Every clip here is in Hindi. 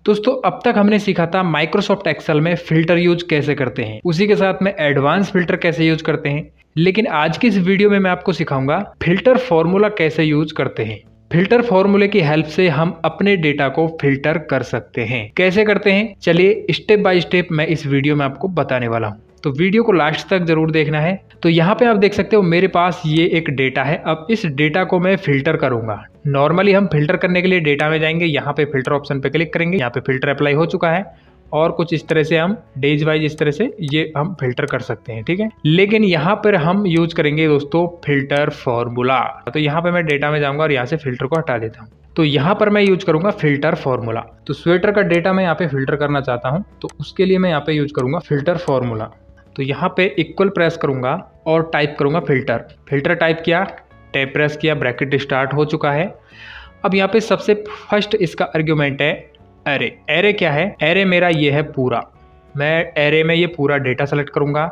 दोस्तों अब तक हमने सीखा था माइक्रोसॉफ्ट एक्सेल में फिल्टर यूज कैसे करते हैं, उसी के साथ में एडवांस फिल्टर कैसे यूज करते हैं। लेकिन आज की इस वीडियो में मैं आपको सिखाऊंगा फिल्टर फॉर्मूला कैसे यूज करते हैं। फिल्टर फॉर्मूले की हेल्प से हम अपने डेटा को फिल्टर कर सकते हैं। कैसे करते हैं चलिए स्टेप बाय स्टेप मैं इस वीडियो में आपको बताने वाला हूँ, तो वीडियो को लास्ट तक जरूर देखना है। तो यहाँ पे आप देख सकते हो मेरे पास ये एक डेटा है। अब इस डेटा को मैं फिल्टर करूंगा। नॉर्मली हम फिल्टर करने के लिए डेटा में जाएंगे, यहाँ पे फिल्टर ऑप्शन पे क्लिक करेंगे, यहाँ पे फिल्टर अप्लाई हो चुका है और कुछ इस तरह से हम डेज वाइज इस तरह से ये हम फिल्टर कर सकते हैं, ठीक है। लेकिन यहाँ पर हम यूज करेंगे दोस्तों फिल्टर फॉर्मूला। तो यहाँ पे मैं डेटा में जाऊंगा और यहाँ से फिल्टर को हटा देता हूँ। तो यहाँ पर मैं यूज करूंगा फिल्टर फॉर्मूला। तो स्वेटर का डेटा मैं यहाँ पे फिल्टर करना चाहता हूँ, तो उसके लिए मैं यहाँ पे यूज करूंगा फिल्टर फॉर्मूला। तो यहाँ पे इक्वल प्रेस करूंगा और टाइप करूंगा फिल्टर। फिल्टर टाइप किया, टैब प्रेस किया, ब्रैकेट स्टार्ट हो चुका है। अब यहाँ पे सबसे फर्स्ट इसका आर्ग्यूमेंट है एरे। एरे क्या है? एरे मेरा ये है पूरा। मैं एरे में ये पूरा डेटा सेलेक्ट करूंगा,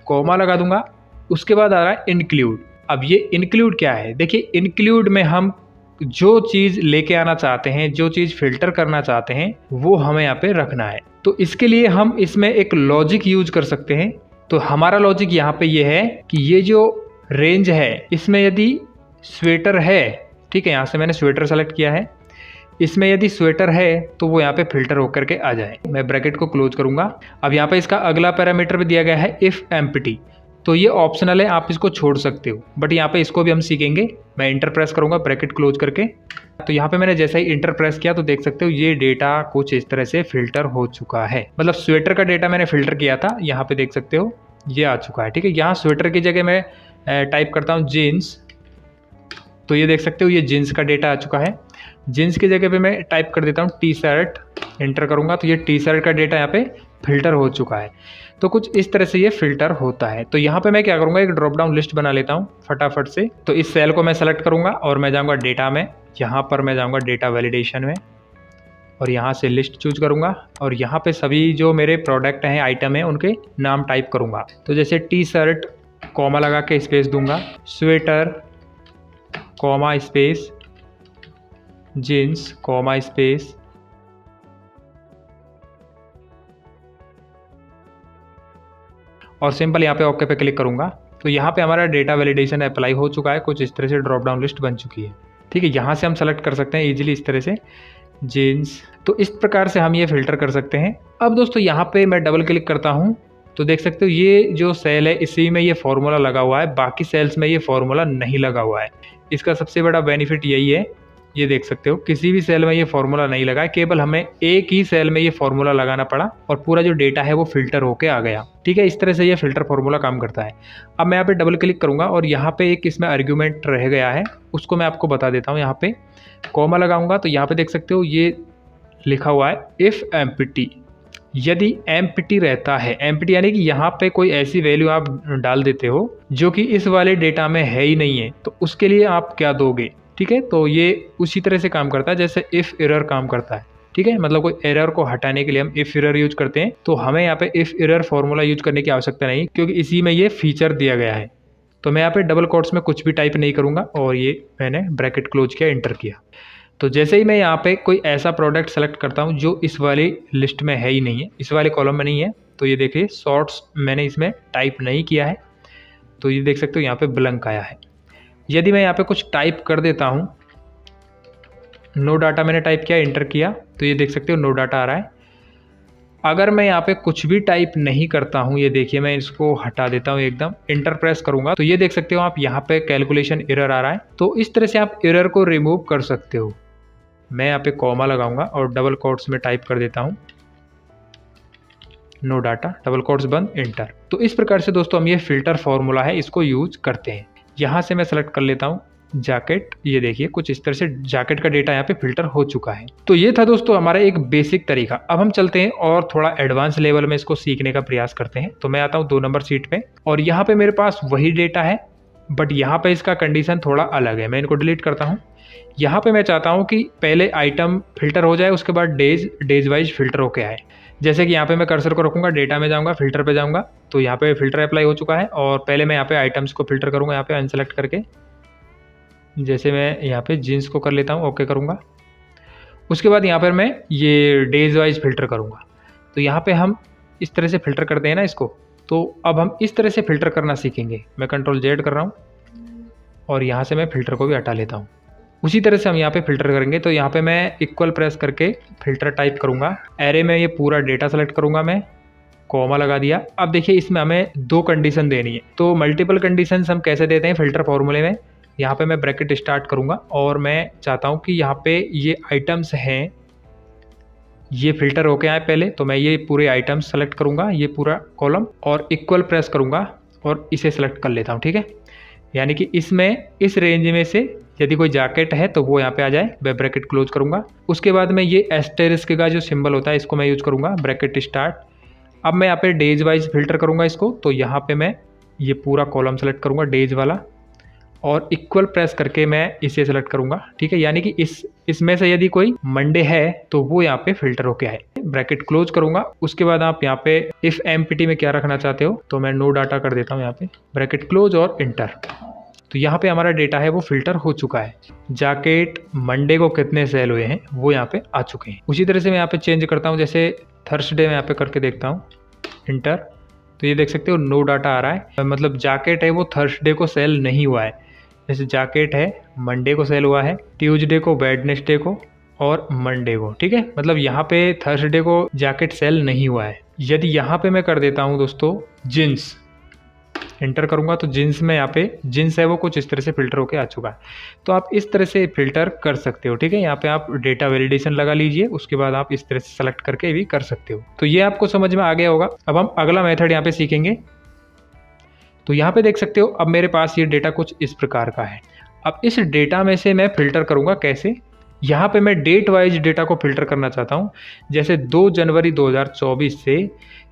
कॉमा लगा दूंगा, उसके बाद आ रहा है इंक्लूड। अब ये इंक्लूड क्या है? देखिए इंक्लूड में हम जो चीज़ लेके आना चाहते हैं, जो चीज़ फिल्टर करना चाहते हैं, वो हमें यहाँ पे रखना है। तो इसके लिए हम इसमें एक लॉजिक यूज कर सकते हैं। तो हमारा लॉजिक यहाँ पे ये है कि ये जो रेंज है इसमें यदि स्वेटर है, ठीक है, यहाँ से मैंने स्वेटर सेलेक्ट किया है, इसमें यदि स्वेटर है तो वो यहाँ पे फिल्टर होकर के आ जाए। मैं ब्रैकेट को क्लोज करूंगा। अब यहाँ पे इसका अगला पैरामीटर भी दिया गया है इफ एम्प्टी। तो ये ऑप्शनल है, आप इसको छोड़ सकते हो, बट यहाँ पे इसको भी हम सीखेंगे। मैं इंटर प्रेस करूंगा ब्रैकेट क्लोज करके। तो यहाँ पे मैंने जैसे ही इंटर प्रेस किया तो देख सकते हो ये डेटा कुछ इस तरह से फिल्टर हो चुका है। मतलब स्वेटर का डेटा मैंने फिल्टर किया था, यहाँ पे देख सकते हो ये आ चुका है, ठीक है। यहाँ स्वेटर की जगह मैं टाइप करता हूँ जीन्स, तो ये देख सकते हो ये जीन्स का डेटा आ चुका है। जीन्स की जगह पे मैं टाइप कर देता हूँ टी शर्ट, इंटर करूँगा तो ये टी शर्ट का डेटा यहाँ पे फिल्टर हो चुका है। तो कुछ इस तरह से ये फिल्टर होता है। तो यहाँ पे मैं क्या करूँगा, एक ड्रॉप डाउन लिस्ट बना लेता हूँ फटाफट से। तो इस सेल को मैं सेलेक्ट करूँगा और मैं जाऊँगा डेटा में, यहाँ पर मैं जाऊँगा डेटा वैलिडेशन में और यहाँ से लिस्ट चूज करूँगा और यहाँ पे सभी जो मेरे प्रोडक्ट हैं, आइटम हैं, उनके नाम टाइप करूँगा। तो जैसे टी शर्ट कॉमा लगा के स्पेस दूंगा, sweater comma space, jeans comma space, और सिंपल यहाँ पे ओके पे क्लिक करूंगा। तो यहाँ पे हमारा डेटा वैलिडेशन अप्लाई हो चुका है। कुछ इस तरह से ड्रॉप डाउन लिस्ट बन चुकी है, ठीक है। यहाँ से हम सेलेक्ट कर सकते हैं इजीली इस तरह से जीन्स। तो इस प्रकार से हम ये फिल्टर कर सकते हैं। अब दोस्तों यहाँ पे मैं डबल क्लिक करता हूँ तो देख सकते हो ये जो सेल है इसी में ये फॉर्मूला लगा हुआ है, बाकी सेल्स में ये फॉर्मूला नहीं लगा हुआ है। इसका सबसे बड़ा बेनिफिट यही है, ये देख सकते हो किसी भी सेल में ये फॉर्मूला नहीं लगा है, केवल हमें एक ही सेल में ये फॉर्मूला लगाना पड़ा और पूरा जो डेटा है वो फिल्टर होके आ गया, ठीक है। इस तरह से ये फिल्टर फॉर्मूला काम करता है। अब मैं यहाँ पे डबल क्लिक करूंगा और यहाँ पे एक इसमें आर्ग्यूमेंट रह गया है, उसको मैं आपको बता देता हूँ। यहाँ पे कॉमा लगाऊंगा तो यहाँ पे देख सकते हो ये लिखा हुआ है इफ एम्प्टी। यदि एम्प्टी रहता है, एम्प्टी यानी कि यहाँ पे कोई ऐसी वैल्यू आप डाल देते हो जो कि इस वाले डेटा में है ही नहीं है, तो उसके लिए आप क्या दोगे, ठीक है। तो ये उसी तरह से काम करता है जैसे इफ एरर काम करता है, ठीक है। मतलब कोई एरर को हटाने के लिए हम इफ एरर यूज करते हैं, तो हमें यहाँ पे इफ एरर फॉर्मूला यूज करने की आवश्यकता नहीं, क्योंकि इसी में ये फीचर दिया गया है। तो मैं यहाँ पे डबल कोट्स में कुछ भी टाइप नहीं करूंगा और ये मैंने ब्रैकेट क्लोज किया, इंटर किया। तो जैसे ही मैं यहाँ पे कोई ऐसा प्रोडक्ट सेलेक्ट करता हूँ जो इस वाली लिस्ट में है ही नहीं है, इस वाले कॉलम में नहीं है, तो ये देखिए शॉर्ट्स मैंने इसमें टाइप नहीं किया है, तो ये देख सकते हो यहाँ पे ब्लैंक आया है। यदि मैं यहाँ पे कुछ टाइप कर देता हूँ, नो डाटा मैंने टाइप किया, इंटर किया, तो ये देख सकते हो नो डाटा आ रहा है। अगर मैं यहाँ पे कुछ भी टाइप नहीं करता हूँ, ये देखिए मैं इसको हटा देता हूँ एकदम, इंटर प्रेस करूँगा तो ये देख सकते हो आप यहाँ पे कैलकुलेशन एरर आ रहा है। तो इस तरह से आप एरर को रिमूव कर सकते हो। मैं यहाँ पे कॉमा लगाऊंगा और डबल कोट्स में टाइप कर देता हूँ नो डाटा, डबल कोट्स बंद, इंटर। तो इस प्रकार से दोस्तों हम ये फिल्टर फॉर्मूला है इसको यूज करते हैं। यहाँ से मैं सेलेक्ट कर लेता हूँ जैकेट, ये देखिए कुछ इस तरह से जैकेट का डेटा यहाँ पे फिल्टर हो चुका है। तो ये था दोस्तों हमारा एक बेसिक तरीका। अब हम चलते हैं और थोड़ा एडवांस लेवल में इसको सीखने का प्रयास करते हैं। तो मैं आता हूँ 2 नंबर सीट पे और यहाँ पे मेरे पास वही डेटा है, बट यहाँ पे इसका कंडीशन थोड़ा अलग है। मैं इनको डिलीट करता हूँ। यहाँ पे मैं चाहता हूँ कि पहले आइटम फिल्टर हो जाए, उसके बाद डेज वाइज फिल्टर होके आए। जैसे कि यहाँ पे मैं कर्सर को रखूँगा, डेटा में जाऊँगा, फिल्टर पे जाऊँगा, तो यहाँ पे फिल्टर अप्लाई हो चुका है और पहले मैं यहाँ पे आइटम्स को फिल्टर करूँगा, यहाँ पे अनसेलेक्ट करके। जैसे मैं यहाँ पे जीन्स को कर लेता हूँ, ओके करूँगा उसके बाद यहाँ पर मैं ये डेज वाइज फ़िल्टर करूँगा। तो यहाँ पे हम इस तरह से फ़िल्टर करते हैं ना इसको, तो अब हम इस तरह से फ़िल्टर करना सीखेंगे। मैं कंट्रोल जेड कर रहा हूँ और यहाँ से मैं फ़िल्टर को भी हटा लेता हूँ। उसी तरह से हम यहाँ पे फ़िल्टर करेंगे। तो यहाँ पे मैं इक्वल प्रेस करके फ़िल्टर टाइप करूँगा। एरे में ये पूरा डेटा सेलेक्ट करूँगा मैं, कॉमा लगा दिया। अब देखिए इसमें हमें 2 कंडीशन देनी है। तो मल्टीपल कंडीशंस हम कैसे देते हैं फ़िल्टर फॉर्मूले में। यहाँ पे मैं ब्रैकेट स्टार्ट करूँगा और मैं चाहता हूँ कि यहाँ पे ये आइटम्स हैं, ये फ़िल्टर होके आए पहले, तो मैं ये पूरे आइटम्स सेलेक्ट करूँगा, ये पूरा कॉलम, और इक्वल प्रेस करूँगा और इसे सेलेक्ट कर लेता हूँ। ठीक है, यानी कि इसमें इस रेंज में से यदि कोई जैकेट है तो वो यहाँ पे आ जाए। मैं ब्रैकेट क्लोज करूँगा। उसके बाद में ये एस्टेरिस्क का जो सिंबल होता है इसको मैं यूज़ करूँगा, ब्रैकेट स्टार्ट। अब मैं यहाँ पे डेज वाइज फ़िल्टर करूँगा इसको। तो यहाँ पे मैं ये पूरा कॉलम सेलेक्ट करूँगा डेज वाला और इक्वल प्रेस करके मैं इसे सेलेक्ट करूँगा। ठीक है, यानी कि इसमें से यदि कोई मंडे है तो वो यहाँ पे फ़िल्टर होके आए। ब्रैकेट क्लोज करूँगा। उसके बाद आप यहाँ पे इफ़ एमपीटी में क्या रखना चाहते हो तो मैं नो डाटा कर देता हूँ यहाँ पे, ब्रैकेट क्लोज और इंटर। तो यहाँ पे हमारा डेटा है वो फ़िल्टर हो चुका है। जैकेट मंडे को कितने सेल हुए हैं वो यहाँ पे आ चुके हैं। उसी तरह से मैं यहाँ पे चेंज करता हूँ, जैसे थर्सडे में यहाँ पे करके देखता हूँ, इंटर। तो ये देख सकते हो नो डाटा आ रहा है, मतलब जैकेट है वो थर्सडे को सेल नहीं हुआ है। जैसे जैकेट है मंडे को सेल हुआ है, ट्यूसडे को, वेडनेसडे को और मंडे को। ठीक है, मतलब यहाँ पे थर्सडे को जैकेट सेल नहीं हुआ है। यदि यहाँ पे मैं कर देता हूँ दोस्तों जींस, इंटर करूँगा तो जींस में यहाँ पे जींस है वो कुछ इस तरह से फ़िल्टर होके आ चुका है। तो आप इस तरह से फ़िल्टर कर सकते हो। ठीक है, यहाँ पे आप डेटा वैलिडेशन लगा लीजिए, उसके बाद आप इस तरह से सेलेक्ट करके भी कर सकते हो। तो ये आपको समझ में आ गया होगा। अब हम अगला मेथड यहाँ पे सीखेंगे। तो यहाँ पे देख सकते हो अब मेरे पास ये डेटा कुछ इस प्रकार का है। अब इस डेटा में से मैं फ़िल्टर करूँगा कैसे। यहाँ पे मैं डेट वाइज डेटा को फ़िल्टर करना चाहता हूँ। जैसे 2 जनवरी 2024 से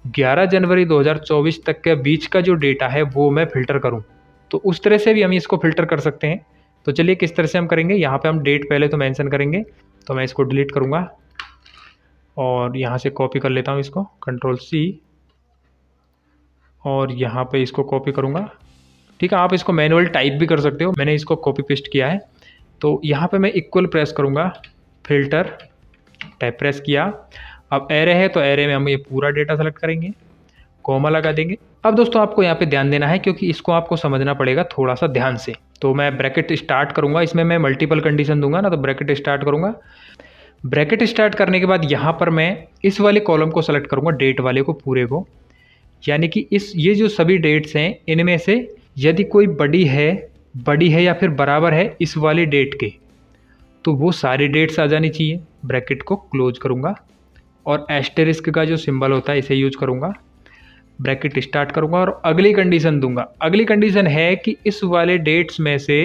11 जनवरी 2024 तक के बीच का जो डेटा है वो मैं फ़िल्टर करूँ, तो उस तरह से भी हम इसको फ़िल्टर कर सकते हैं। तो चलिए किस तरह से हम करेंगे। यहाँ पे हम डेट पहले तो मेंशन करेंगे। तो मैं इसको डिलीट करूँगा और यहाँ से कॉपी कर लेता हूँ इसको, कंट्रोल सी, और यहाँ पे इसको कॉपी करूँगा। ठीक है, आप इसको मैनुअल टाइप भी कर सकते हो, मैंने इसको कॉपी पेस्ट किया है। तो यहाँ पे मैं इक्वल प्रेस करूँगा, फ़िल्टर टैब प्रेस किया। अब एरे है तो एरे में हम ये पूरा डेटा सेलेक्ट करेंगे, कॉमा लगा देंगे। अब दोस्तों आपको यहाँ पे ध्यान देना है क्योंकि इसको आपको समझना पड़ेगा थोड़ा सा ध्यान से। तो मैं ब्रैकेट स्टार्ट करूँगा, इसमें मैं मल्टीपल कंडीशन दूंगा ना, तो ब्रैकेट स्टार्ट करूँगा। ब्रैकेट स्टार्ट करने के बाद यहाँ पर मैं इस वाले कॉलम को सेलेक्ट करूँगा, डेट वाले को पूरे को, यानी कि ये जो सभी डेट्स हैं इनमें से यदि कोई बड़ी है या फिर बराबर है इस वाली डेट के, तो वो सारी डेट्स आ जानी चाहिए। ब्रैकेट को क्लोज करूँगा और एस्टेरिस्क का जो सिंबल होता है इसे यूज करूँगा, ब्रैकेट स्टार्ट करूँगा और अगली कंडीशन दूंगा। अगली कंडीशन है कि इस वाले डेट्स में से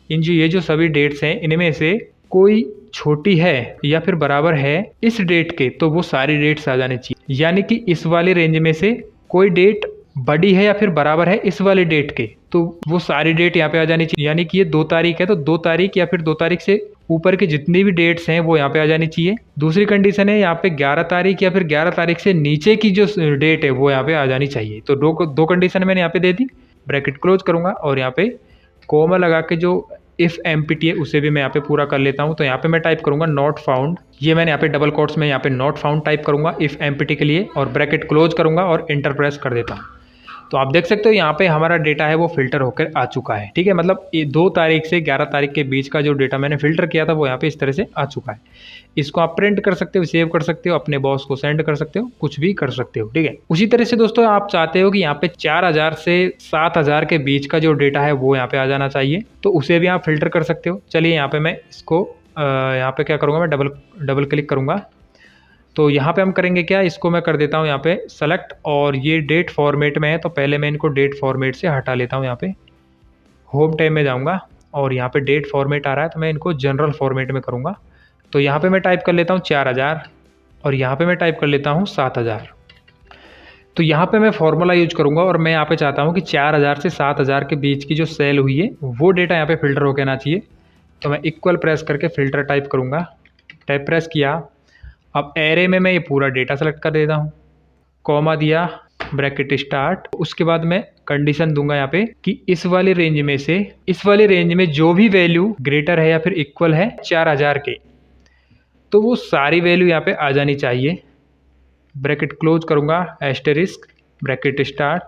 ये जो सभी डेट्स हैं इनमें से कोई छोटी है या फिर बराबर है इस डेट के, तो वो सारी डेट्स आ जानी चाहिए। यानी कि इस वाले रेंज में से कोई डेट बड़ी है या फिर बराबर है इस वाले डेट के, तो वो सारी डेट यहाँ पे आ जानी चाहिए। यानी कि ये 2 तारीख है तो 2 तारीख या फिर 2 तारीख से ऊपर के जितनी भी डेट्स हैं वो यहाँ पे आ जानी चाहिए। दूसरी कंडीशन है यहाँ पे 11 तारीख या फिर 11 तारीख से नीचे की जो डेट है वो यहाँ पे आ जानी चाहिए। तो दो कंडीशन मैंने यहाँ पे दे दी। ब्रैकेट क्लोज करूँगा और यहाँ पे कॉमा लगा के जो इफ़ एमपीटी है उसे भी मैं यहाँ पे पूरा कर लेता हूँ। तो यहाँ पे मैं टाइप करूँगा नॉट फाउंड, ये मैंने यहाँ पे डबल कोट्स में यहाँ पे नॉट फाउंड टाइप करूँगा इफ़ एमपीटी के लिए, और ब्रैकेट क्लोज करूँगा और इंटर प्रेस कर देता हूँ। तो आप देख सकते हो यहाँ पे हमारा डेटा है वो फिल्टर होकर आ चुका है। ठीक है, मतलब ये 2 तारीख से 11 तारीख के बीच का जो डेटा मैंने फिल्टर किया था वो यहाँ पे इस तरह से आ चुका है। इसको आप प्रिंट कर सकते हो, सेव कर सकते हो, अपने बॉस को सेंड कर सकते हो, कुछ भी कर सकते हो। ठीक है, उसी तरह से दोस्तों आप चाहते हो कि यहाँ पे 4000 से 7000 के बीच का जो डेटा है वो यहाँ पे आ जाना चाहिए, तो उसे भी आप फिल्टर कर सकते हो। चलिए यहाँ पे मैं इसको यहाँ पे क्या करूँगा, मैं डबल क्लिक करूँगा। तो यहाँ पे हम करेंगे क्या, इसको मैं कर देता हूँ यहाँ पे सेलेक्ट, और ये डेट फॉर्मेट में है तो पहले मैं इनको डेट फॉर्मेट से हटा लेता हूँ। यहाँ पे होम टैब में जाऊँगा और यहाँ पे डेट फॉर्मेट आ रहा है तो मैं इनको जनरल फॉर्मेट में करूँगा। तो यहाँ पे मैं टाइप कर लेता हूँ 4000 और यहाँ पे मैं टाइप कर लेता हूँ 7000। तो यहाँ पे मैं फॉर्मूला यूज करूँगा और मैं यहाँ पे चाहता हूँ कि 4000 से 7000 के बीच की जो सेल हुई है वो डेटा यहाँ पे फिल्टर होकर आना चाहिए। तो मैं इक्वल प्रेस करके फिल्टर टाइप करूँगा, टैब प्रेस किया। अब एरे में मैं ये पूरा डेटा सेलेक्ट कर देता हूँ, कॉमा दिया, ब्रैकेट स्टार्ट। उसके बाद मैं कंडीशन दूंगा यहाँ पे कि इस वाले रेंज में जो भी वैल्यू ग्रेटर है या फिर इक्वल है 4000 के, तो वो सारी वैल्यू यहाँ पे आ जानी चाहिए। ब्रैकेट क्लोज करूँगा, एस्टेरिस्क, ब्रैकेट स्टार्ट।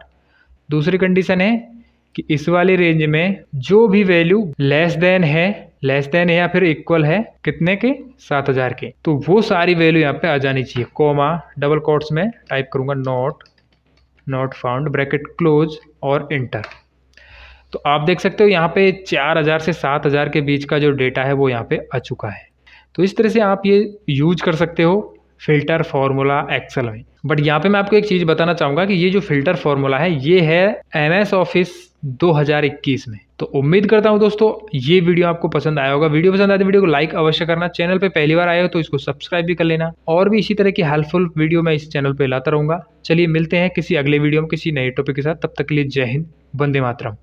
दूसरी कंडीशन है कि इस वाली रेंज में जो भी वैल्यू लेस देन है या फिर इक्वल है कितने के, 7000 के, तो वो सारी वैल्यू यहाँ पे आ जानी चाहिए। कोमा डबल कोट्स में टाइप करूंगा नॉट फाउंड, ब्रैकेट क्लोज और इंटर। तो आप देख सकते हो यहाँ पे 4000 से 7000 के बीच का जो डेटा है वो यहाँ पे आ चुका है। तो इस तरह से आप ये यूज कर सकते हो फिल्टर फॉर्मूला एक्सेल में। बट यहाँ पे मैं आपको एक चीज़ बताना चाहूँगा कि ये जो फिल्टर फॉर्मूला है ये है MS ऑफिस 2021 में। तो उम्मीद करता हूँ दोस्तों ये वीडियो आपको पसंद आया होगा। वीडियो पसंद आए तो वीडियो को लाइक अवश्य करना। चैनल पे पहली बार आए हो तो इसको सब्सक्राइब भी कर लेना। और भी इसी तरह की हेल्पफुल वीडियो मैं इस चैनल पे लाता रहूँगा। चलिए मिलते हैं किसी अगले वीडियो में किसी नए टॉपिक के साथ। तब तक के लिए जय हिंद, वंदे मातरम।